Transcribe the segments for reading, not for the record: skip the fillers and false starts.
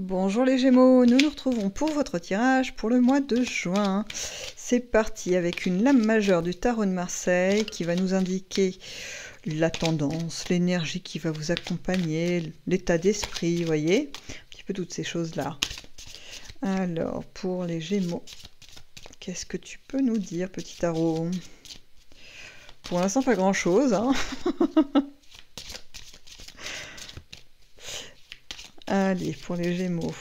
Bonjour les Gémeaux, nous nous retrouvons pour votre tirage pour le mois de juin. C'est parti avec une lame majeure du tarot de Marseille qui va nous indiquer la tendance, l'énergie qui va vous accompagner, l'état d'esprit, vous voyez, un petit peu toutes ces choses-là. Alors, pour les Gémeaux, qu'est-ce que tu peux nous dire, petit tarot? Pour l'instant, pas grand-chose, hein. Allez, pour les Gémeaux.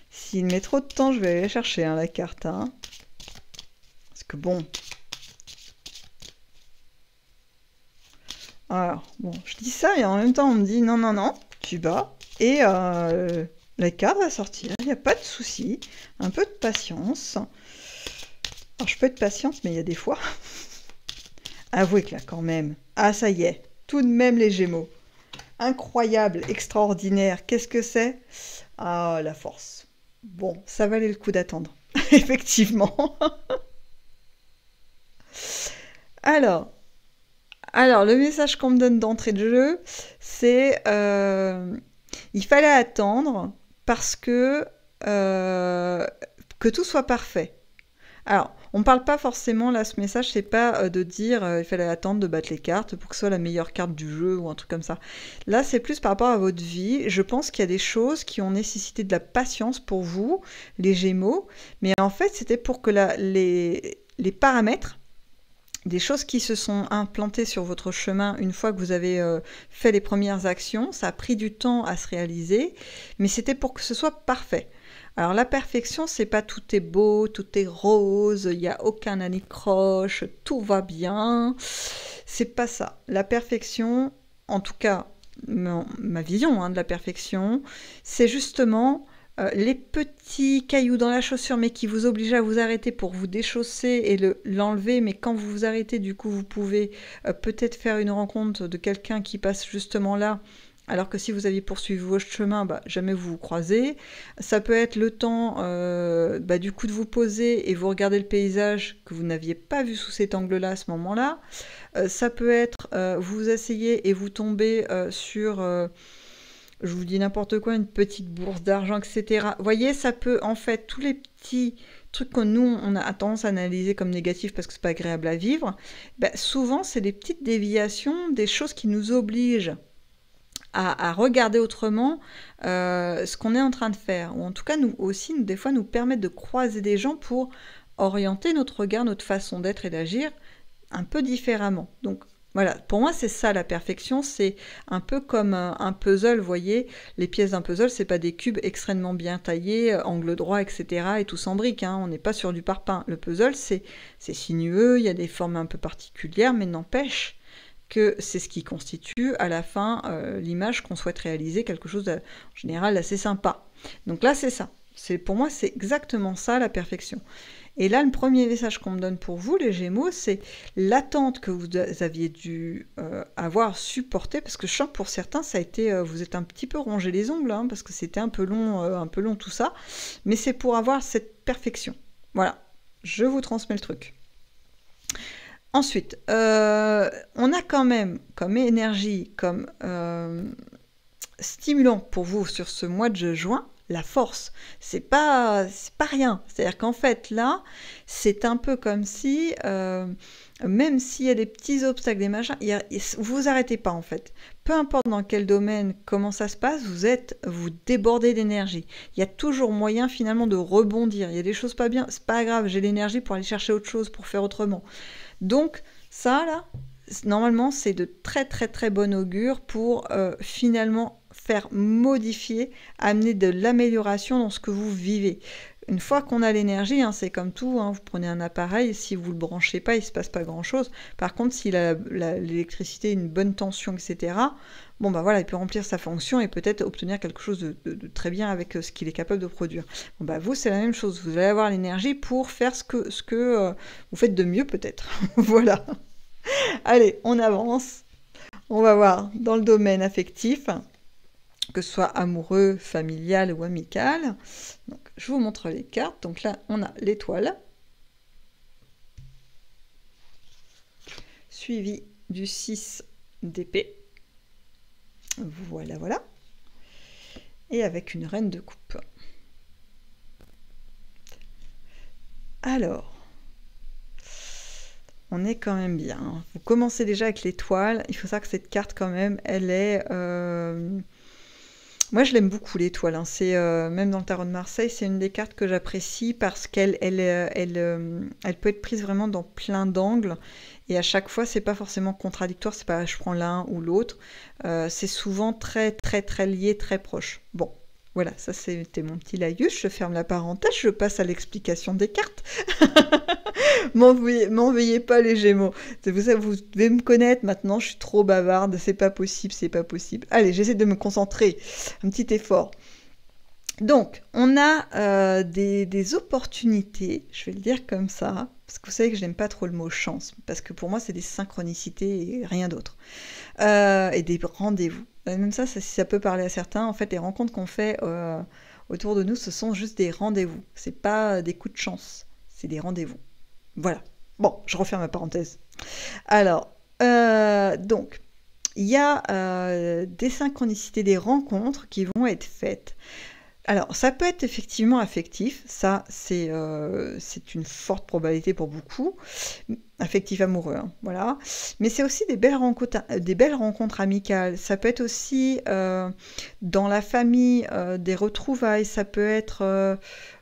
S'il met trop de temps, je vais aller chercher hein, la carte. Hein. Parce que bon... Alors, bon, je dis ça et en même temps, on me dit non, non, non, tu bats. Et la carte va sortir, il n'y a pas de souci. Un peu de patience. Alors, je peux être patiente, mais il y a des fois... Avouez que là, quand même... Ah, ça y est, tout de même les Gémeaux. Incroyable, extraordinaire, qu'est-ce que c'est? Ah, la force. Bon, ça valait le coup d'attendre, effectivement. Alors, le message qu'on me donne d'entrée de jeu, c'est il fallait attendre parce que tout soit parfait. Alors, on ne parle pas forcément, là, ce message, c'est pas de dire il fallait attendre de battre les cartes pour que ce soit la meilleure carte du jeu ou un truc comme ça. Là, c'est plus par rapport à votre vie. Je pense qu'il y a des choses qui ont nécessité de la patience pour vous, les Gémeaux, mais en fait, c'était pour que les paramètres, des choses qui se sont implantées sur votre chemin une fois que vous avez fait les premières actions, ça a pris du temps à se réaliser, mais c'était pour que ce soit parfait. Alors la perfection, c'est pas tout est beau, tout est rose, il n'y a aucun anicroche, tout va bien. C'est pas ça. La perfection, en tout cas, ma vision hein, de la perfection, c'est justement les petits cailloux dans la chaussure, mais qui vous obligent à vous arrêter pour vous déchausser et l'enlever. Mais quand vous vous arrêtez, du coup, vous pouvez peut-être faire une rencontre de quelqu'un qui passe justement là. Alors que si vous aviez poursuivi votre chemin, bah, jamais vous vous croisez. Ça peut être le temps du coup de vous poser et vous regardez le paysage que vous n'aviez pas vu sous cet angle-là à ce moment-là. Ça peut être vous vous asseyez et vous tombez sur, je vous dis n'importe quoi, une petite bourse d'argent, etc. Vous voyez, ça peut en fait tous les petits trucs que nous on a tendance à analyser comme négatifs parce que c'est pas agréable à vivre. Bah, souvent c'est des petites déviations, des choses qui nous obligent à regarder autrement ce qu'on est en train de faire. Ou en tout cas, nous aussi, des fois, nous permettre de croiser des gens pour orienter notre regard, notre façon d'être et d'agir un peu différemment. Donc voilà, pour moi, c'est ça la perfection. C'est un peu comme un puzzle, vous voyez. Les pièces d'un puzzle, c'est pas des cubes extrêmement bien taillés, angle droit, etc. et tout en briques. Hein. On n'est pas sur du parpaing. Le puzzle, c'est sinueux, il y a des formes un peu particulières, mais n'empêche que c'est ce qui constitue à la fin l'image qu'on souhaite réaliser, quelque chose en général assez sympa. Donc là, c'est ça. Pour moi, c'est exactement ça, la perfection. Et là, le premier message qu'on me donne pour vous, les Gémeaux, c'est l'attente que vous aviez dû avoir supportée, parce que je sens que pour certains, ça a été, vous êtes un petit peu rongé les ongles, hein, parce que c'était un peu long tout ça, mais c'est pour avoir cette perfection. Voilà, je vous transmets le truc. Ensuite, on a quand même comme énergie, comme stimulant pour vous sur ce mois de juin, la force. C'est pas rien. C'est-à-dire qu'en fait, là, c'est un peu comme si, même s'il y a des petits obstacles, des machins, vous vous arrêtez pas en fait. Peu importe dans quel domaine, comment ça se passe, vous débordez d'énergie. Il y a toujours moyen finalement de rebondir. Il y a des choses pas bien, c'est pas grave, j'ai l'énergie pour aller chercher autre chose, pour faire autrement. Donc ça, là, normalement, c'est de très très très bon augure pour finalement faire modifier, amener de l'amélioration dans ce que vous vivez. Une fois qu'on a l'énergie, hein, c'est comme tout, hein, vous prenez un appareil, si vous ne le branchez pas, il ne se passe pas grand-chose. Par contre, si l'électricité a une bonne tension, etc., bon bah voilà, il peut remplir sa fonction et peut-être obtenir quelque chose de très bien avec ce qu'il est capable de produire. Bon bah vous, c'est la même chose, vous allez avoir l'énergie pour faire ce que vous faites de mieux peut-être. Voilà. Allez, on avance. On va voir dans le domaine affectif, que ce soit amoureux, familial ou amical. Donc, je vous montre les cartes. Donc là, on a l'étoile, suivi du 6 d'épée. Voilà, voilà. Et avec une reine de coupe. Alors, on est quand même bien. Vous commencez déjà avec l'étoile. Il faut savoir que cette carte, quand même, elle est... Moi, je l'aime beaucoup, l'étoile. Hein. C'est même dans le tarot de Marseille, c'est une des cartes que j'apprécie parce qu'elle peut être prise vraiment dans plein d'angles. Et à chaque fois, c'est pas forcément contradictoire. C'est pas je prends l'un ou l'autre. C'est souvent très, très, très lié, très proche. Bon. Voilà, ça c'était mon petit laïus, je ferme la parenthèse, je passe à l'explication des cartes. M'en veuillez pas les Gémeaux. Vous devez me connaître maintenant, je suis trop bavarde, c'est pas possible, c'est pas possible. Allez, j'essaie de me concentrer, un petit effort. Donc, on a des opportunités, je vais le dire comme ça, parce que vous savez que je n'aime pas trop le mot chance, parce que pour moi c'est des synchronicités et rien d'autre. Et des rendez-vous. Même ça, ça peut parler à certains. En fait, les rencontres qu'on fait autour de nous, ce sont juste des rendez-vous. C'est pas des coups de chance, c'est des rendez-vous. Voilà. Bon, je referme ma parenthèse. Alors, donc, il y a des synchronicités, des rencontres qui vont être faites. Alors, ça peut être effectivement affectif, ça c'est une forte probabilité pour beaucoup, affectif amoureux, hein, voilà. Mais c'est aussi des belles rencontres amicales, ça peut être aussi dans la famille, des retrouvailles, ça peut être...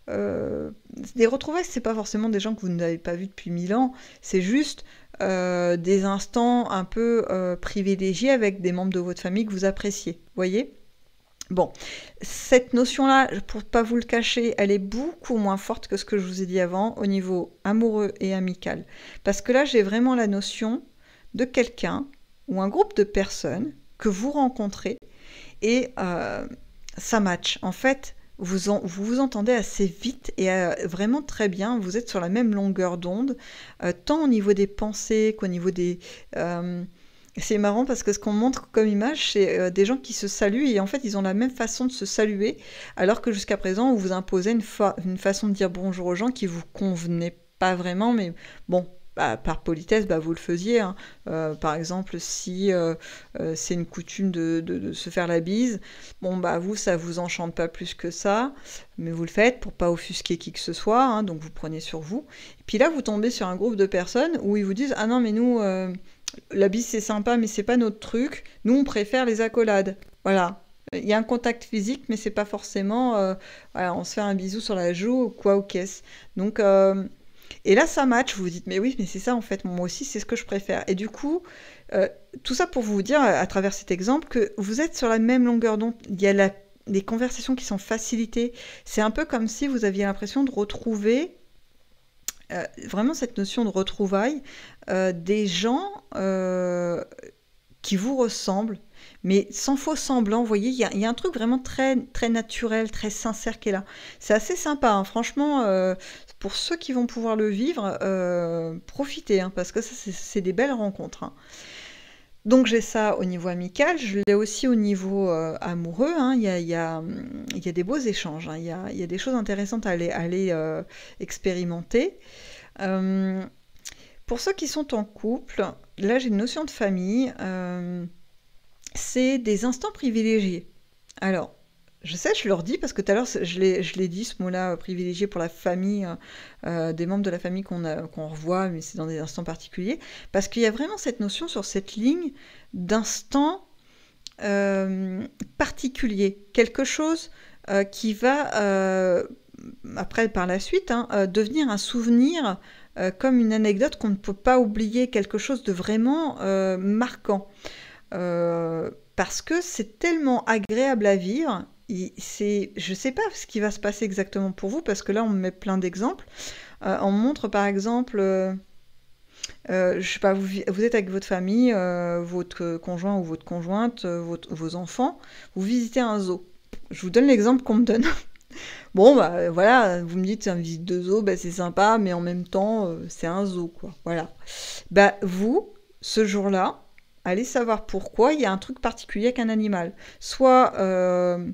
des retrouvailles, c'est pas forcément des gens que vous n'avez pas vus depuis 1000 ans, c'est juste des instants un peu privilégiés avec des membres de votre famille que vous appréciez, voyez ? Bon, cette notion-là, pour pas vous le cacher, elle est beaucoup moins forte que ce que je vous ai dit avant au niveau amoureux et amical. Parce que là, j'ai vraiment la notion de quelqu'un ou un groupe de personnes que vous rencontrez et ça match. En fait, vous vous entendez assez vite et vraiment très bien. Vous êtes sur la même longueur d'onde, tant au niveau des pensées qu'au niveau des... C'est marrant parce que ce qu'on montre comme image, c'est des gens qui se saluent et en fait, ils ont la même façon de se saluer, alors que jusqu'à présent, on vous imposait une façon de dire bonjour aux gens qui vous convenait pas vraiment, mais bon, bah, par politesse, bah, vous le faisiez. Hein. Par exemple, si c'est une coutume de se faire la bise, bon, bah, vous, ça vous enchante pas plus que ça, mais vous le faites pour pas offusquer qui que ce soit, hein, donc vous prenez sur vous. Et puis là, vous tombez sur un groupe de personnes où ils vous disent « Ah non, mais nous... la bise c'est sympa mais c'est pas notre truc, nous on préfère les accolades. » Voilà. Il y a un contact physique mais c'est pas forcément voilà, on se fait un bisou sur la joue ou quoi ou qu'est-ce. Donc et là ça match, vous vous dites mais oui mais c'est ça en fait, moi aussi c'est ce que je préfère. Et du coup tout ça pour vous dire à travers cet exemple que vous êtes sur la même longueur d'onde, il y a les conversations qui sont facilitées, c'est un peu comme si vous aviez l'impression de retrouver vraiment cette notion de retrouvailles, des gens qui vous ressemblent, mais sans faux semblant, vous voyez, il y a un truc vraiment très, très naturel, très sincère qui est là. C'est assez sympa, hein, franchement, pour ceux qui vont pouvoir le vivre, profitez, hein, parce que ça, c'est des belles rencontres. Hein. Donc j'ai ça au niveau amical, je l'ai aussi au niveau amoureux, hein. Il y a des beaux échanges, hein. Il y a des choses intéressantes à aller expérimenter. Pour ceux qui sont en couple, là j'ai une notion de famille, c'est des instants privilégiés. Alors, je sais, je leur dis, parce que tout à l'heure je l'ai dit, ce mot-là, privilégié pour la famille, des membres de la famille qu'on revoit, mais c'est dans des instants particuliers, parce qu'il y a vraiment cette notion sur cette ligne d'instant particulier, quelque chose qui va, après par la suite, hein, devenir un souvenir, comme une anecdote qu'on ne peut pas oublier, quelque chose de vraiment marquant. Parce que c'est tellement agréable à vivre. Je ne sais pas ce qui va se passer exactement pour vous, parce que là, on me met plein d'exemples. On me montre, par exemple, je sais pas, vous êtes avec votre famille, votre conjoint ou votre conjointe, vos enfants, vous visitez un zoo. Je vous donne l'exemple qu'on me donne. Bon, bah voilà, vous me dites, une visite de zoo, bah, c'est sympa, mais en même temps, c'est un zoo, quoi. Voilà. Bah, vous, ce jour-là, allez savoir pourquoi il y a un truc particulier avec un animal. Soit, je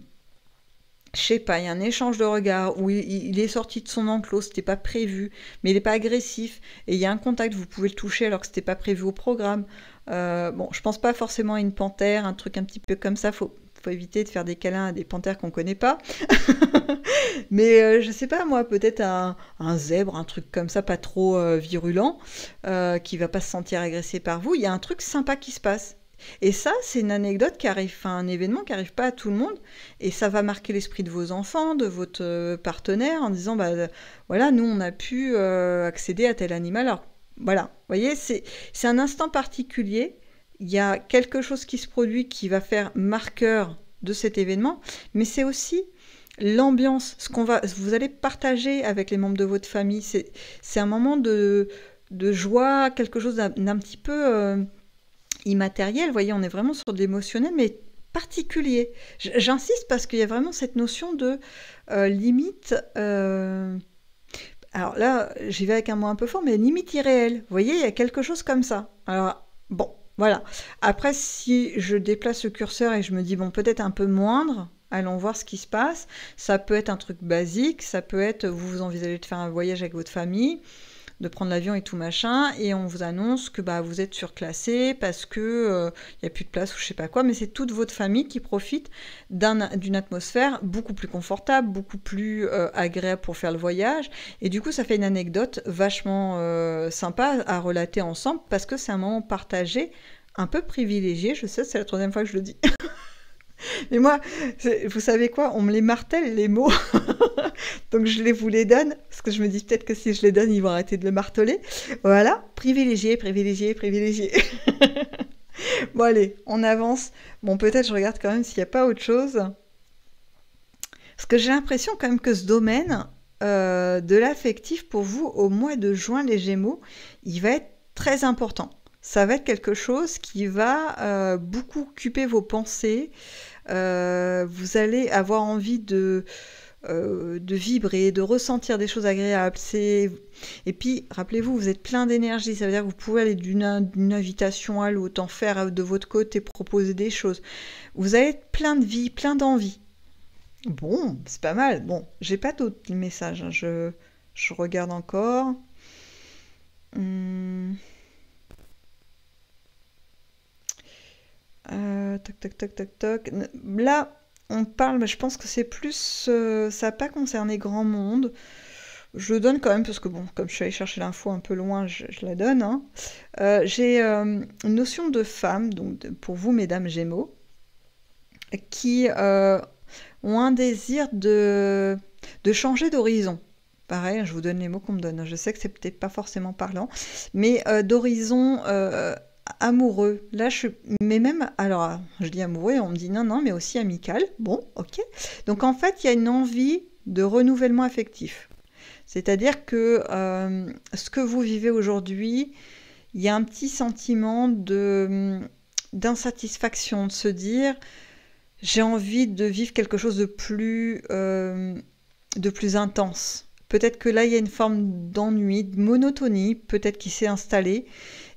sais pas, il y a un échange de regards où il est sorti de son enclos, c'était pas prévu, mais il n'est pas agressif, et il y a un contact, vous pouvez le toucher alors que c'était pas prévu au programme. Bon, je pense pas forcément à une panthère, un truc un petit peu comme ça. Faut éviter de faire des câlins à des panthères qu'on connaît pas. Mais je sais pas moi, peut-être un zèbre, un truc comme ça, pas trop virulent, qui va pas se sentir agressé par vous. Il y a un truc sympa qui se passe. Et ça, c'est une anecdote qui arrive, enfin un événement qui arrive pas à tout le monde, et ça va marquer l'esprit de vos enfants, de votre partenaire, en disant bah voilà, nous on a pu accéder à tel animal. Alors voilà, vous voyez, c'est un instant particulier. Il y a quelque chose qui se produit qui va faire marqueur de cet événement, mais c'est aussi l'ambiance, vous allez partager avec les membres de votre famille. C'est un moment de joie, quelque chose d'un petit peu immatériel. Vous voyez, on est vraiment sur de l'émotionnel, mais particulier. J'insiste parce qu'il y a vraiment cette notion de limite. Alors là, j'y vais avec un mot un peu fort, mais limite irréelle. Vous voyez, il y a quelque chose comme ça. Alors, bon, voilà. Après, si je déplace le curseur et je me dis, bon, peut-être un peu moindre, allons voir ce qui se passe. Ça peut être un truc basique, ça peut être, vous envisagez de faire un voyage avec votre famille, de prendre l'avion et tout machin, et on vous annonce que bah, vous êtes surclassé parce que y a plus de place ou je sais pas quoi, mais c'est toute votre famille qui profite d'une atmosphère beaucoup plus confortable, beaucoup plus agréable pour faire le voyage, et du coup ça fait une anecdote vachement sympa à relater ensemble parce que c'est un moment partagé, un peu privilégié. Je sais, c'est la troisième fois que je le dis. Mais moi, vous savez quoi, on me les martèle les mots, donc vous les donne, parce que je me dis peut-être que si je les donne, ils vont arrêter de le marteler. Voilà, privilégié, privilégié, privilégié. Bon allez, on avance. Bon, peut-être je regarde quand même s'il n'y a pas autre chose. Parce que j'ai l'impression quand même que ce domaine de l'affectif pour vous, au mois de juin, les Gémeaux, il va être très important. Ça va être quelque chose qui va beaucoup occuper vos pensées. Vous allez avoir envie de vibrer, de ressentir des choses agréables. Et puis, rappelez-vous, vous êtes plein d'énergie. Ça veut dire que vous pouvez aller d'une invitation à l'autre, en faire de votre côté, proposer des choses. Vous allez être plein de vie, plein d'envie. Bon, c'est pas mal. Bon, j'ai pas d'autres messages, hein. Je regarde encore. Toc, toc, toc, toc, toc. Là, on parle, mais je pense que c'est plus... ça n'a pas concerné grand monde. Je donne quand même, parce que bon, comme je suis allée chercher l'info un peu loin, je la donne, hein. J'ai une notion de femme, donc pour vous, mesdames Gémeaux, qui ont un désir de changer d'horizon. Pareil, je vous donne les mots qu'on me donne. Je sais que c'est peut-être pas forcément parlant, mais d'horizon amoureux. Là, mais même, alors, je dis amoureux, et on me dit non, non, mais aussi amical. Bon, ok. Donc en fait, il y a une envie de renouvellement affectif. C'est-à-dire que ce que vous vivez aujourd'hui, il y a un petit sentiment d'insatisfaction, de se dire j'ai envie de vivre quelque chose de plus intense. Peut-être que là, il y a une forme d'ennui, de monotonie, peut-être qui s'est installée.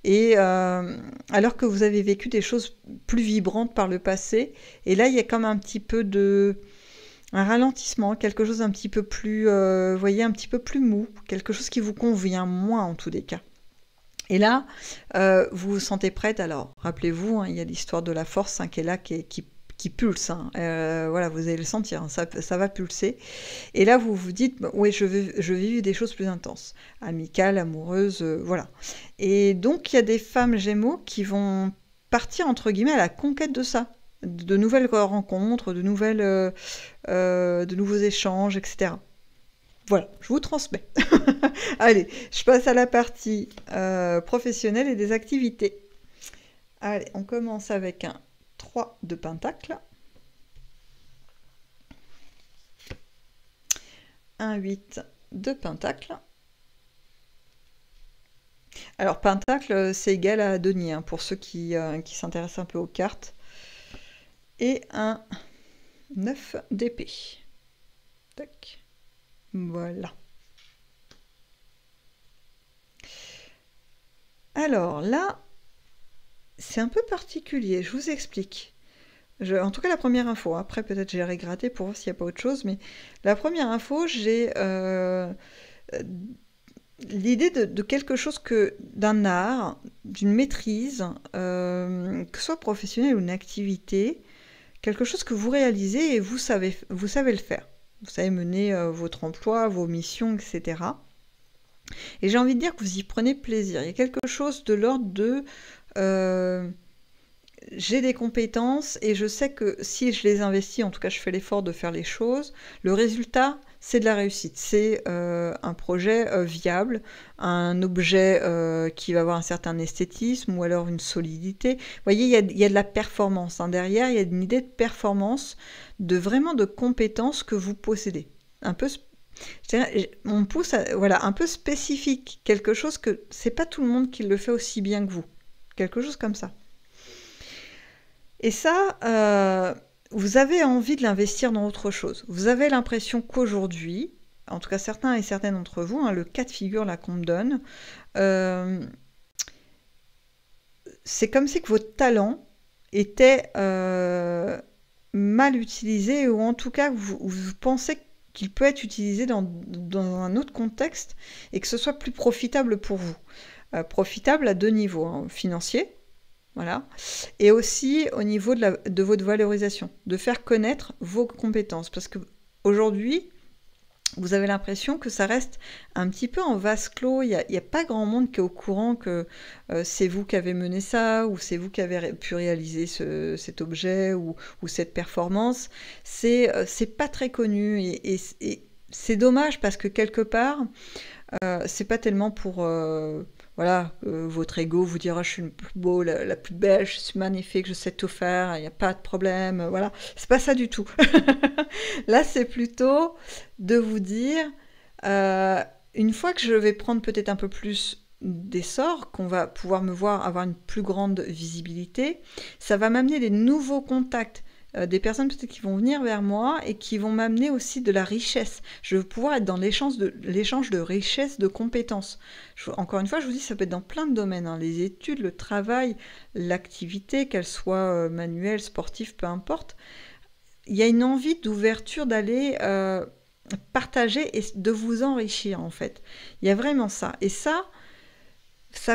Et alors que vous avez vécu des choses plus vibrantes par le passé, et là, il y a comme un petit peu un ralentissement, quelque chose un petit peu plus, voyez, un petit peu plus mou, quelque chose qui vous convient moins en tous les cas. Et là, vous vous sentez prête. Alors, rappelez-vous, hein, il y a l'histoire de la force qui est là, qui pulse. Hein. Voilà, vous allez le sentir, hein, ça va pulser. Et là, vous vous dites, oui, je veux vivre des choses plus intenses, amicales, amoureuses, voilà. Et donc, il y a des femmes Gémeaux qui vont partir, entre guillemets, à la conquête de ça, de nouvelles rencontres, de nouveaux échanges, etc. Voilà, je vous transmets. Allez, je passe à la partie professionnelle et des activités. Allez, on commence avec un 3 de pentacle. Un 8 de pentacle. Alors, pentacle, c'est égal à denier, hein, pour ceux qui s'intéressent un peu aux cartes. Et un 9 d'épée. Tac. Voilà. Alors là, c'est un peu particulier, je vous explique. En tout cas, la première info, après peut-être j'irai gratter pour voir s'il n'y a pas autre chose, mais la première info, j'ai l'idée de quelque chose d'un art, d'une maîtrise, que ce soit professionnelle ou une activité, quelque chose que vous réalisez et vous savez le faire. Vous savez mener votre emploi, vos missions, etc. Et j'ai envie de dire que vous y prenez plaisir. Il y a quelque chose de l'ordre de j'ai des compétences et je sais que si je les investis, en tout cas je fais l'effort de faire les choses, le résultat, c'est de la réussite. C'est un projet viable, un objet qui va avoir un certain esthétisme ou alors une solidité. Vous voyez, il y a de la performance. Hein. Derrière, il y a une idée de performance, vraiment de compétences que vous possédez. Un peu, on pousse à, voilà, un peu spécifique. Quelque chose que c'est pas tout le monde qui le fait aussi bien que vous. Quelque chose comme ça. Et ça, vous avez envie de l'investir dans autre chose. Vous avez l'impression qu'aujourd'hui, en tout cas certains et certaines d'entre vous, hein, le cas de figure là qu'on me donne, c'est comme si que votre talent était mal utilisé, ou en tout cas vous pensez qu'il peut être utilisé dans un autre contexte et que ce soit plus profitable pour vous. Profitable à deux niveaux, hein, financier, voilà. Et aussi au niveau de votre valorisation, de faire connaître vos compétences. Parce que aujourd'hui, vous avez l'impression que ça reste un petit peu en vase clos. Il n'y a pas grand monde qui est au courant que c'est vous qui avez mené ça, ou c'est vous qui avez pu réaliser cet objet ou cette performance. C'est pas très connu. Et c'est dommage parce que quelque part, c'est pas tellement pour... voilà, votre ego vous dira je suis le plus beau, la plus belle, je suis magnifique, je sais tout faire, il n'y a pas de problème, voilà. C'est pas ça du tout. Là, c'est plutôt de vous dire, une fois que je vais prendre peut-être un peu plus d'essor, qu'on va pouvoir me voir avoir une plus grande visibilité, ça va m'amener des nouveaux contacts, des personnes peut-être qui vont venir vers moi et qui vont m'amener aussi de la richesse. Je vais pouvoir être dans l'échange de richesse, de compétences. Encore une fois, je vous dis, ça peut être dans plein de domaines, hein, les études, le travail, l'activité, qu'elle soit manuelle, sportive, peu importe. Il y a une envie d'ouverture d'aller partager et de vous enrichir, en fait. Il y a vraiment ça. Et ça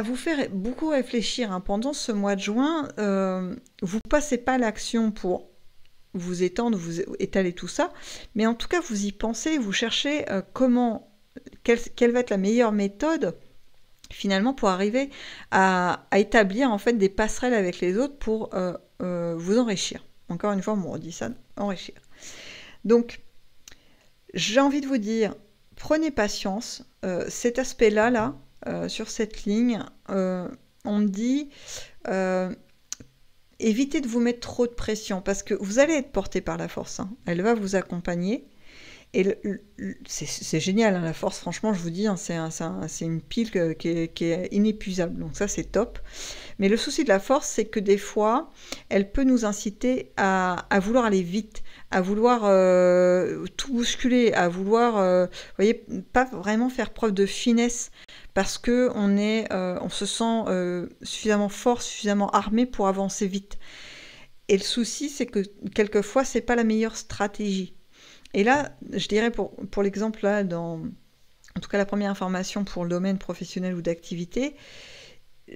vous fait beaucoup réfléchir. Hein. Pendant ce mois de juin, vous passez pas à l'action pour vous étendre, vous étaler tout ça, mais en tout cas vous y pensez, vous cherchez quelle va être la meilleure méthode finalement pour arriver à établir en fait des passerelles avec les autres pour vous enrichir. Encore une fois, on me redit ça, enrichir. Donc, j'ai envie de vous dire, prenez patience. Cet aspect-là, sur cette ligne, on me dit... évitez de vous mettre trop de pression, parce que vous allez être porté par la force. Hein. Elle va vous accompagner. Et c'est génial, hein, la force, franchement, je vous dis, hein, c'est une pile qui est inépuisable. Donc ça, c'est top. Mais le souci de la force, c'est que des fois, elle peut nous inciter à vouloir aller vite, à vouloir tout bousculer, à vouloir, vous voyez, pas vraiment faire preuve de finesse, parce que on se sent suffisamment fort, suffisamment armé pour avancer vite. Et le souci, c'est que quelquefois, c'est pas la meilleure stratégie. Et là, je dirais pour l'exemple là, en tout cas la première information pour le domaine professionnel ou d'activité,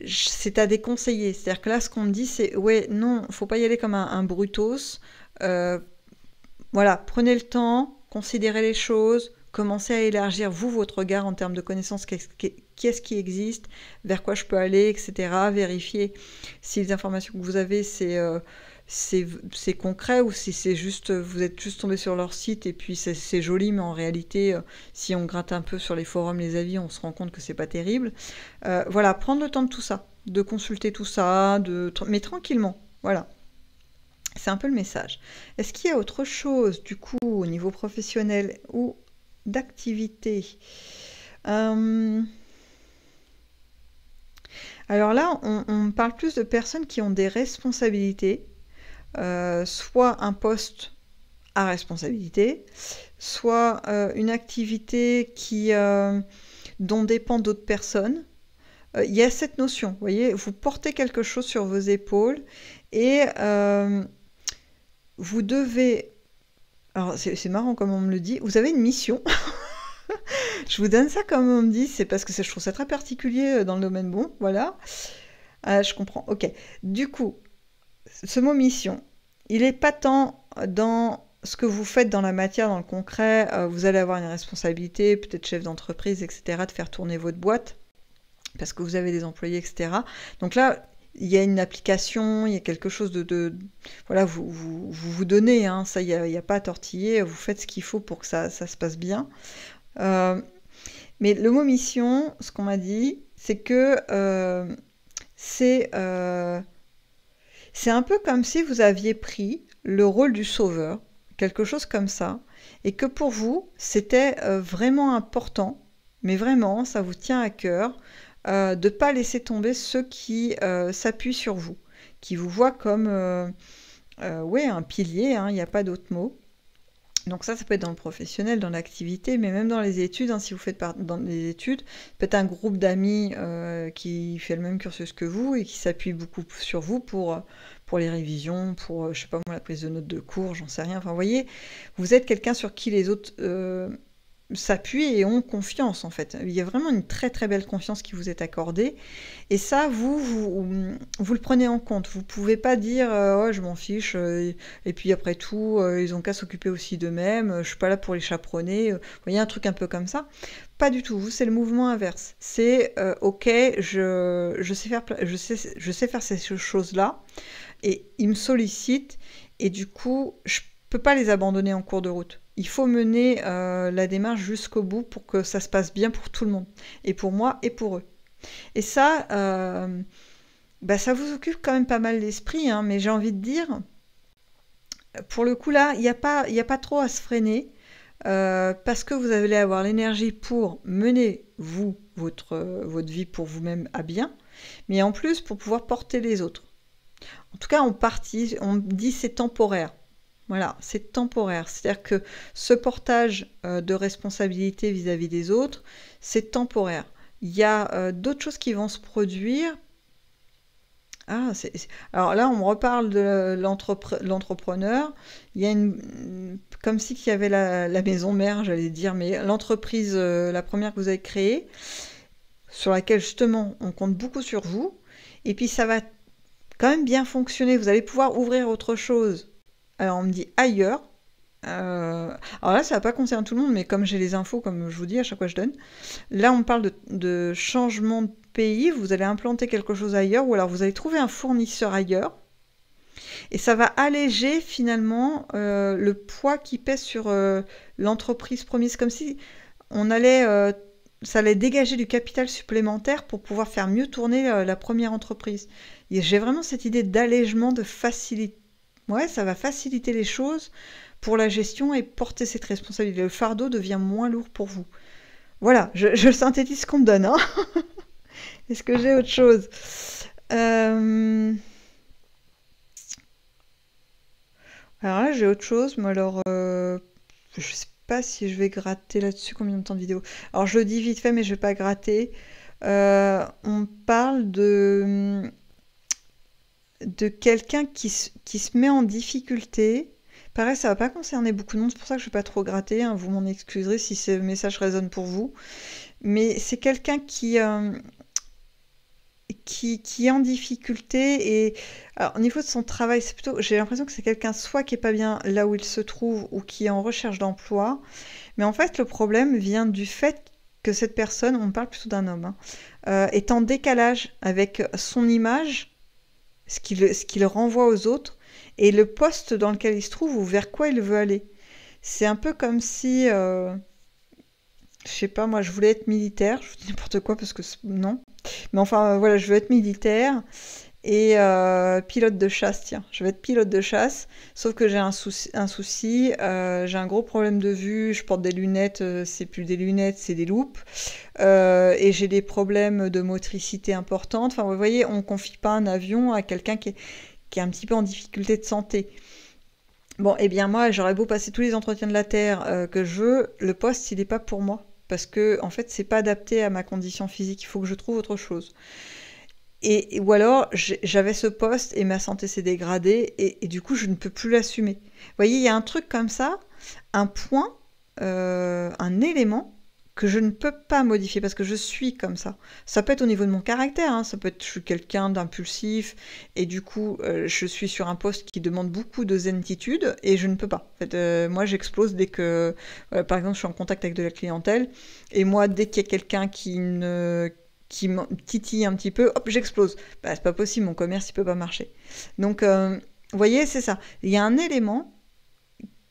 c'est à déconseiller. C'est-à-dire que là, ce qu'on me dit, c'est ouais, non, faut pas y aller comme un brutos. Voilà, prenez le temps, considérez les choses, commencez à élargir votre regard en termes de connaissances, qu'est-ce qui existe, vers quoi je peux aller, etc. Vérifiez si les informations que vous avez, c'est concret, ou si c'est juste, vous êtes juste tombé sur leur site et puis c'est joli, mais en réalité, si on gratte un peu sur les forums, les avis, on se rend compte que c'est pas terrible. Voilà, prendre le temps de tout ça, de consulter tout ça, mais tranquillement, voilà. C'est un peu le message. Est-ce qu'il y a autre chose, du coup, au niveau professionnel ou d'activité? Alors là, on parle plus de personnes qui ont des responsabilités, soit un poste à responsabilité, soit une activité dont dépend d'autres personnes. Il y a cette notion, vous voyez, vous portez quelque chose sur vos épaules et vous devez... Alors c'est marrant comme on me le dit, vous avez une mission. Je vous donne ça comme on me dit, c'est parce que je trouve ça très particulier dans le domaine bon, voilà. Je comprends, ok. Du coup, ce mot mission, il est pas tant dans ce que vous faites dans la matière, dans le concret, vous allez avoir une responsabilité, peut-être chef d'entreprise, etc., de faire tourner votre boîte, parce que vous avez des employés, etc. Donc là, il y a une application, il y a quelque chose voilà, vous donnez, hein, ça, il n'y a pas à tortiller, vous faites ce qu'il faut pour que ça se passe bien. Mais le mot mission, ce qu'on m'a dit, c'est que c'est un peu comme si vous aviez pris le rôle du sauveur, quelque chose comme ça, et que pour vous, c'était vraiment important, mais vraiment, ça vous tient à cœur, de ne pas laisser tomber ceux qui s'appuient sur vous, qui vous voient comme ouais, un pilier, hein, il n'y a pas d'autre mot. Donc ça peut être dans le professionnel, dans l'activité, mais même dans les études, hein, si vous faites dans les études, peut-être un groupe d'amis qui fait le même cursus que vous et qui s'appuie beaucoup sur vous pour les révisions, pour, je sais pas moi, la prise de notes de cours, j'en sais rien. Enfin, vous voyez, vous êtes quelqu'un sur qui les autres s'appuient et ont confiance, en fait. Il y a vraiment une très très belle confiance qui vous est accordée. Et ça, vous le prenez en compte. Vous pouvez pas dire oh, je m'en fiche, et puis après tout, ils ont qu'à s'occuper aussi d'eux-mêmes, je suis pas là pour les chaperonner. Vous voyez, un truc un peu comme ça. Pas du tout. Vous, c'est le mouvement inverse. C'est ok, je sais faire ces choses-là, et ils me sollicitent, et du coup, je peux pas les abandonner en cours de route. Il faut mener la démarche jusqu'au bout pour que ça se passe bien pour tout le monde, et pour moi et pour eux. Et ça, ça vous occupe quand même pas mal l'esprit, hein, mais j'ai envie de dire, pour le coup là, il n'y a pas trop à se freiner, parce que vous allez avoir l'énergie pour mener votre vie pour vous-même à bien, mais en plus pour pouvoir porter les autres. En tout cas, on dit c'est temporaire. Voilà, c'est temporaire. C'est-à-dire que ce portage de responsabilité vis-à-vis des autres, c'est temporaire. Il y a d'autres choses qui vont se produire. Alors là, on me reparle de l'entrepreneur. Il y a comme si qu'il y avait la maison mère, j'allais dire, mais l'entreprise, la première que vous avez créée, sur laquelle justement on compte beaucoup sur vous. Et puis ça va quand même bien fonctionner. Vous allez pouvoir ouvrir autre chose. Alors on me dit ailleurs. Alors là, ça va pas concerner tout le monde, mais comme j'ai les infos, comme je vous dis, à chaque fois je donne. Là, on parle de changement de pays. Vous allez implanter quelque chose ailleurs, ou alors vous allez trouver un fournisseur ailleurs. Et ça va alléger finalement le poids qui pèse sur l'entreprise promise. Comme si ça allait dégager du capital supplémentaire pour pouvoir faire mieux tourner la première entreprise. Et j'ai vraiment cette idée d'allègement, de facilité. Ouais, ça va faciliter les choses pour la gestion et porter cette responsabilité. Le fardeau devient moins lourd pour vous. Voilà, je synthétise ce qu'on me donne. Hein. Est-ce que j'ai autre chose Alors là, j'ai autre chose, mais alors, je sais pas si je vais gratter là-dessus combien de temps de vidéo. Alors, je le dis vite fait, mais je vais pas gratter. On parle de quelqu'un qui se met en difficulté. Pareil, ça va pas concerner beaucoup de monde, c'est pour ça que je vais pas trop gratter, hein, vous m'en excuserez si ce message résonne pour vous. Mais c'est quelqu'un qui est en difficulté, et alors, au niveau de son travail, j'ai l'impression que c'est quelqu'un soit qui est pas bien là où il se trouve, ou qui est en recherche d'emploi. Mais en fait, le problème vient du fait que cette personne, on parle plutôt d'un homme, hein, est en décalage avec son image, ce qu'il renvoie aux autres, et le poste dans lequel il se trouve ou vers quoi il veut aller. C'est un peu comme si, je sais pas, moi je voulais être militaire, je vous dis n'importe quoi parce que non, mais enfin voilà, je veux être militaire et pilote de chasse, tiens, je vais être pilote de chasse, sauf que j'ai un souci, j'ai un gros problème de vue, je porte des lunettes, c'est plus des lunettes, c'est des loupes, et j'ai des problèmes de motricité importante. Enfin, vous voyez, on ne confie pas un avion à quelqu'un qui est un petit peu en difficulté de santé. Bon, eh bien moi, j'aurais beau passer tous les entretiens de la Terre que je veux, le poste, il n'est pas pour moi, parce que en fait, c'est pas adapté à ma condition physique, il faut que je trouve autre chose. Ou alors, j'avais ce poste et ma santé s'est dégradée, et du coup, je ne peux plus l'assumer. Vous voyez, il y a un truc comme ça, un point, un élément que je ne peux pas modifier parce que je suis comme ça. Ça peut être au niveau de mon caractère, hein, ça peut être je suis quelqu'un d'impulsif et du coup je suis sur un poste qui demande beaucoup de zénitude et je ne peux pas. En fait, moi j'explose dès que, par exemple, je suis en contact avec de la clientèle et moi dès qu'il y a quelqu'un qui me titille un petit peu, hop, j'explose. Bah, c'est pas possible, mon commerce il peut pas marcher. Donc, vous voyez, c'est ça. Il y a un élément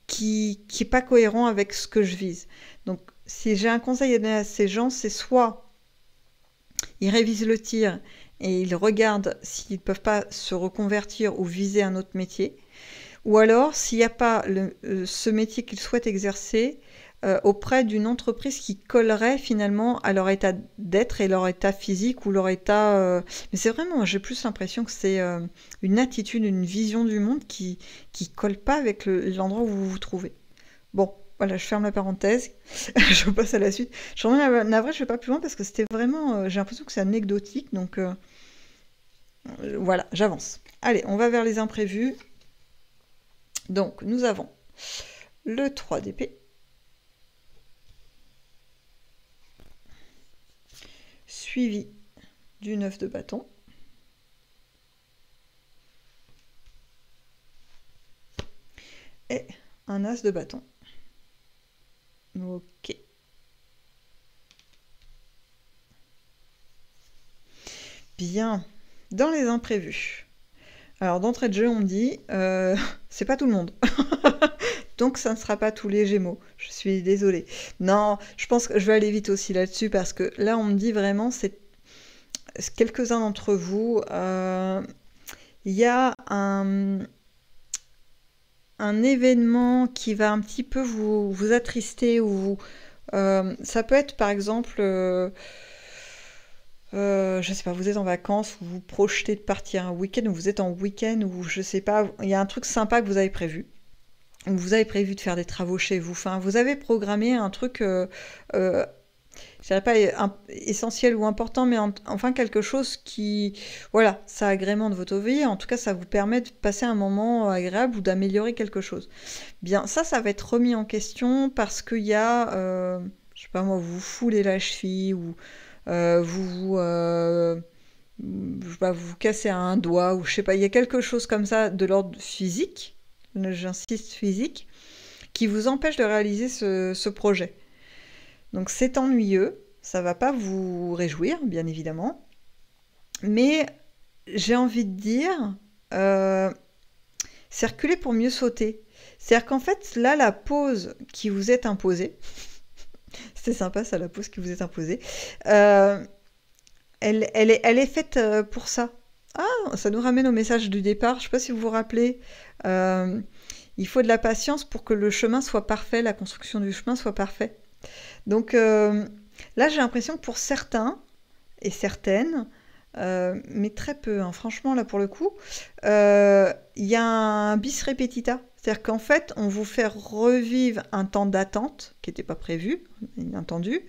qui est pas cohérent avec ce que je vise. Donc, si j'ai un conseil à donner à ces gens, c'est soit ils révisent le tir et ils regardent s'ils ne peuvent pas se reconvertir ou viser un autre métier, ou alors s'il n'y a pas ce métier qu'ils souhaitent exercer auprès d'une entreprise qui collerait finalement à leur état d'être et leur état physique ou leur état... Mais c'est vraiment, j'ai plus l'impression que c'est une attitude, une vision du monde qui colle pas avec l'endroit où vous vous trouvez. Bon, voilà, je ferme la parenthèse, je passe à la suite. Je suis vraiment navrée, je ne vais pas plus loin parce que c'était vraiment... j'ai l'impression que c'est anecdotique, donc voilà, j'avance. Allez, on va vers les imprévus. Donc, nous avons le 3 d'épée, suivi du 9 de bâton, et un as de bâton. Ok. Bien. Dans les imprévus. Alors, d'entrée de jeu, on me dit, c'est pas tout le monde. Donc, ça ne sera pas tous les Gémeaux. Je suis désolée. Non, je pense que je vais aller vite aussi là-dessus parce que là, on me dit vraiment, c'est quelques-uns d'entre vous, il y a un événement qui va un petit peu vous attrister ou ça peut être par exemple je sais pas, vous êtes en vacances ou vous projetez de partir un week-end ou vous êtes en week-end ou je sais pas, il y a un truc sympa que vous avez prévu. Ou vous avez prévu de faire des travaux chez vous. Enfin, vous avez programmé un truc, je dirais pas essentiel ou important, mais enfin quelque chose qui, voilà, ça agrémente votre vie. En tout cas, ça vous permet de passer un moment agréable ou d'améliorer quelque chose. Bien, ça va être remis en question parce qu'il y a, je sais pas moi, vous foulez la cheville ou je sais pas, vous cassez un doigt ou je sais pas, il y a quelque chose comme ça de l'ordre physique, j'insiste physique, qui vous empêche de réaliser ce projet. Donc c'est ennuyeux, ça va pas vous réjouir, bien évidemment, mais j'ai envie de dire, c'est reculer pour mieux sauter. C'est-à-dire qu'en fait, là, la pause qui vous est imposée, c'était sympa ça, la pause qui vous est imposée, elle est faite pour ça. Ah, ça nous ramène au message du départ, je sais pas si vous vous rappelez, il faut de la patience pour que le chemin soit parfait, la construction du chemin soit parfaite. Donc là, j'ai l'impression que pour certains et certaines, mais très peu, hein, franchement, là pour le coup, il y a un bis repetita. C'est-à-dire qu'en fait, on vous fait revivre un temps d'attente qui n'était pas prévu, inattendu,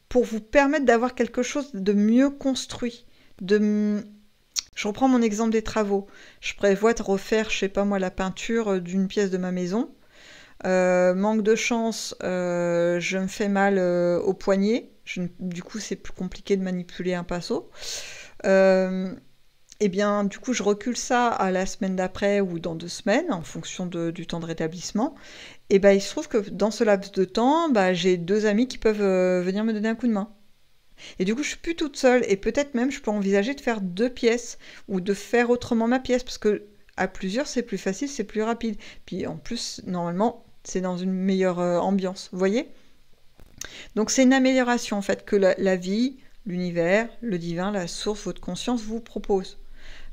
pour vous permettre d'avoir quelque chose de mieux construit. Je reprends mon exemple des travaux. Je prévois de refaire, je sais pas moi, la peinture d'une pièce de ma maison. Manque de chance, je me fais mal au poignet. Du coup, c'est plus compliqué de manipuler un pinceau. Et bien, du coup, je recule ça à la semaine d'après ou dans 2 semaines, en fonction du temps de rétablissement. Et ben, il se trouve que dans ce laps de temps, j'ai 2 amis qui peuvent venir me donner un coup de main. Et du coup, je suis plus toute seule. Et peut-être même, je peux envisager de faire 2 pièces ou de faire autrement ma pièce, parce que à plusieurs, c'est plus facile, c'est plus rapide. Puis en plus, normalement, c'est dans une meilleure ambiance, vous voyez? Donc c'est une amélioration en fait que la vie, l'univers, le divin, la source, votre conscience vous propose.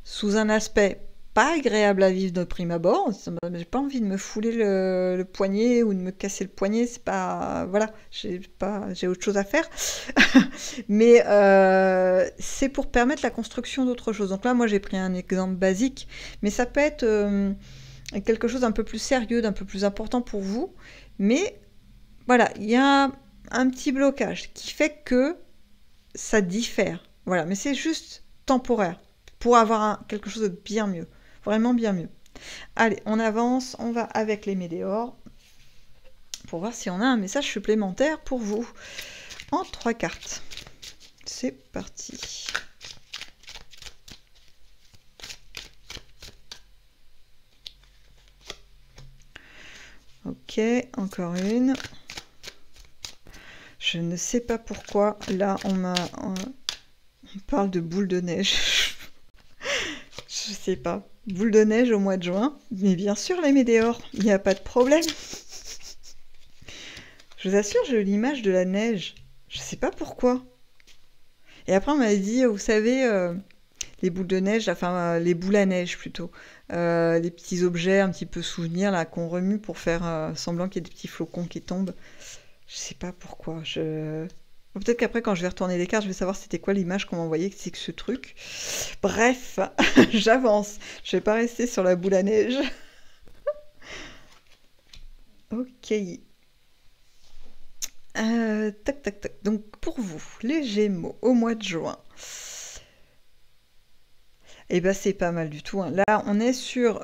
Sous un aspect pas agréable à vivre de prime abord, j'ai pas envie de me fouler le poignet ou de me casser le poignet, c'est pas... Voilà, j'ai autre chose à faire. Mais c'est pour permettre la construction d'autre chose. Donc là, moi j'ai pris un exemple basique, mais ça peut être... quelque chose d'un peu plus sérieux, d'un peu plus important pour vous. Mais voilà, il y a un petit blocage qui fait que ça diffère. Voilà, mais c'est juste temporaire pour avoir quelque chose de bien mieux. Vraiment bien mieux. Allez, on avance, on va avec les météores. pour voir si on a un message supplémentaire pour vous. En 3 cartes. C'est parti. Ok, encore une. Je ne sais pas pourquoi. Là, on parle de boule de neige. Je sais pas. Boule de neige au mois de juin. Mais bien sûr, les météores. Il n'y a pas de problème. Je vous assure, j'ai eu l'image de la neige. Je sais pas pourquoi. Et après, on m'a dit, vous savez, les boules de neige, enfin, les boules à neige plutôt. Les petits objets un petit peu souvenirs là qu'on remue pour faire semblant qu'il y ait des petits flocons qui tombent. Je sais pas pourquoi. Peut-être qu'après, quand je vais retourner les cartes, je vais savoir c'était quoi l'image qu'on m'a envoyée, que c'est que ce truc. Bref, j'avance. Je vais pas rester sur la boule à neige. Ok. Tac, tac, tac. Donc, pour vous, les Gémeaux, au mois de juin. Eh ben, c'est pas mal du tout, hein. Là, on est sur...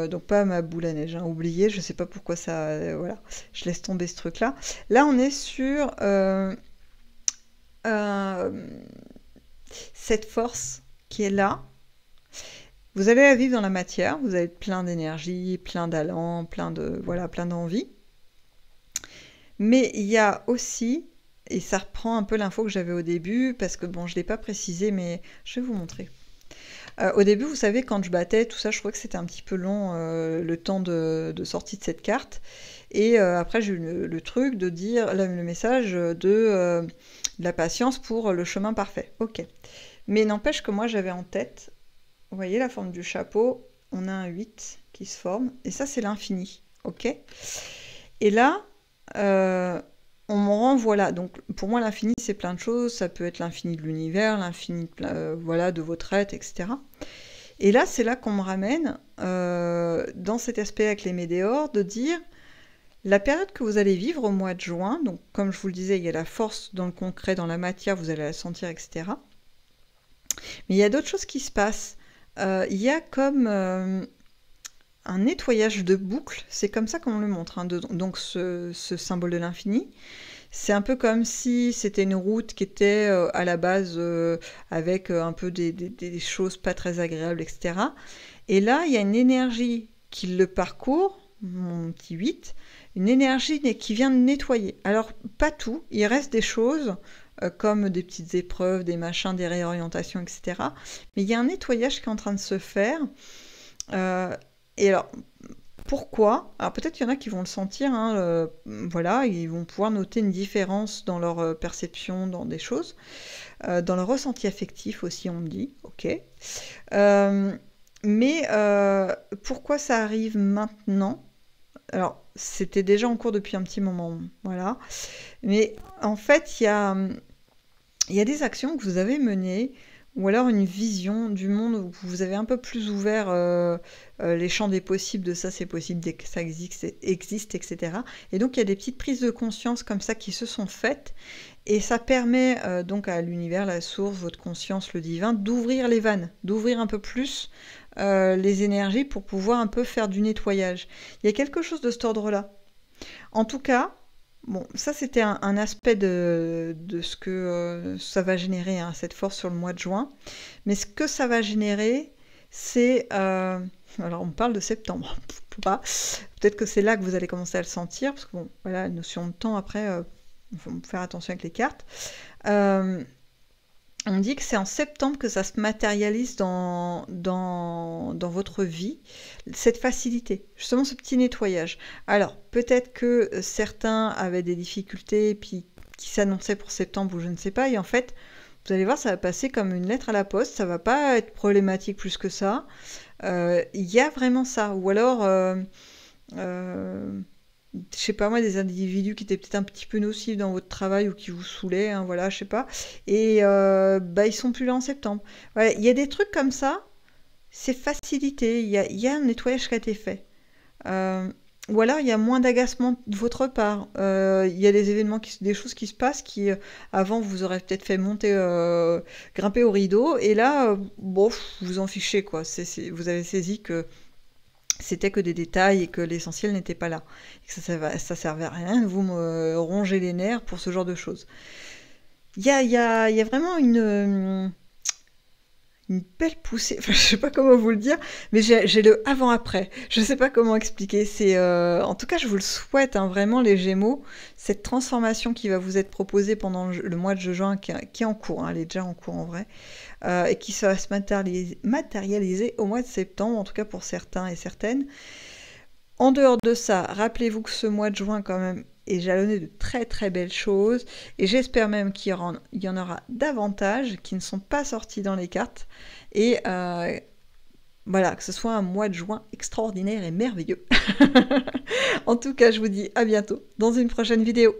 donc, pas ma boule à neige, hein, oublié. Je sais pas pourquoi ça... voilà, je laisse tomber ce truc-là. Là, on est sur... cette force qui est là. Vous allez la vivre dans la matière. Vous allez être plein d'énergie, plein d'allant, plein d'envie. Mais il y a aussi... Et ça reprend un peu l'info que j'avais au début, parce que, bon, je ne l'ai pas précisé, mais je vais vous montrer. Au début, vous savez, quand je battais, tout ça, je trouvais que c'était un petit peu long, le temps de sortie de cette carte. Et après, j'ai eu le truc de dire, le message de la patience pour le chemin parfait. Ok. Mais n'empêche que moi, j'avais en tête, vous voyez la forme du chapeau, on a un 8 qui se forme, et ça, c'est l'infini. Ok. Et là... on m'en renvoie là. Donc pour moi, l'infini, c'est plein de choses. Ça peut être l'infini de l'univers, l'infini de votre être, etc. Et là, c'est là qu'on me ramène, dans cet aspect avec les météores, de dire la période que vous allez vivre au mois de juin, donc comme je vous le disais, il y a la force dans le concret, dans la matière, vous allez la sentir, etc. Mais il y a d'autres choses qui se passent. Il y a comme... un nettoyage de boucle, c'est comme ça qu'on le montre, hein, donc ce symbole de l'infini. C'est un peu comme si c'était une route qui était à la base avec un peu des choses pas très agréables, etc. Et là, il y a une énergie qui le parcourt, mon petit 8, une énergie qui vient de nettoyer. Alors, pas tout, il reste des choses comme des petites épreuves, des machins, des réorientations, etc. Mais il y a un nettoyage qui est en train de se faire. Et alors, pourquoi? Alors peut-être qu'il y en a qui vont le sentir, hein, voilà, ils vont pouvoir noter une différence dans leur perception, dans des choses, dans leur ressenti affectif aussi, on me dit, ok. Mais pourquoi ça arrive maintenant? Alors, c'était déjà en cours depuis un petit moment, voilà. Mais en fait, il y a des actions que vous avez menées, ou alors une vision du monde où vous avez un peu plus ouvert les champs des possibles, de ça c'est possible dès que ça existe, etc. Et donc il y a des petites prises de conscience comme ça qui se sont faites, et ça permet donc à l'univers, la source, votre conscience, le divin, d'ouvrir les vannes, d'ouvrir un peu plus les énergies pour pouvoir un peu faire du nettoyage. Il y a quelque chose de cet ordre-là. En tout cas, bon, ça c'était un aspect de ce que ça va générer, hein, cette force sur le mois de juin. Mais ce que ça va générer, c'est... alors on parle de septembre, peut-être que c'est là que vous allez commencer à le sentir, parce que bon, voilà, la notion de temps après, il faut faire attention avec les cartes. On dit que c'est en septembre que ça se matérialise dans votre vie, cette facilité, justement ce petit nettoyage. Alors, peut-être que certains avaient des difficultés, puis qui s'annonçaient pour septembre ou je ne sais pas, et en fait, vous allez voir, ça va passer comme une lettre à la poste, ça va pas être problématique plus que ça. Il y a vraiment ça. Ou alors... je sais pas moi, des individus qui étaient peut-être un petit peu nocifs dans votre travail ou qui vous saoulaient, hein, voilà, je sais pas. Et ils sont plus là en septembre. Ouais, il y a des trucs comme ça, c'est facilité, il y a un nettoyage qui a été fait. Ou alors il y a moins d'agacement de votre part. Il y a des événements, des choses qui se passent qui, avant, vous auraient peut-être fait monter, grimper au rideau, et là, bon, vous en fichez, quoi. Vous avez saisi que c'était que des détails et que l'essentiel n'était pas là. Et que ça servait à rien de vous me ronger les nerfs pour ce genre de choses. Il y a vraiment une belle poussée, enfin, je sais pas comment vous le dire, mais j'ai le avant-après. Je sais pas comment expliquer. En tout cas, je vous le souhaite, hein, vraiment, les Gémeaux, cette transformation qui va vous être proposée pendant le mois de juin, qui est en cours, hein, elle est déjà en cours en vrai, et qui va se matérialiser au mois de septembre, en tout cas pour certains et certaines. En dehors de ça, rappelez-vous que ce mois de juin, quand même, est jalonné de très très belles choses, et j'espère même qu'il y en aura davantage qui ne sont pas sortis dans les cartes, et voilà, que ce soit un mois de juin extraordinaire et merveilleux. En tout cas, je vous dis à bientôt dans une prochaine vidéo.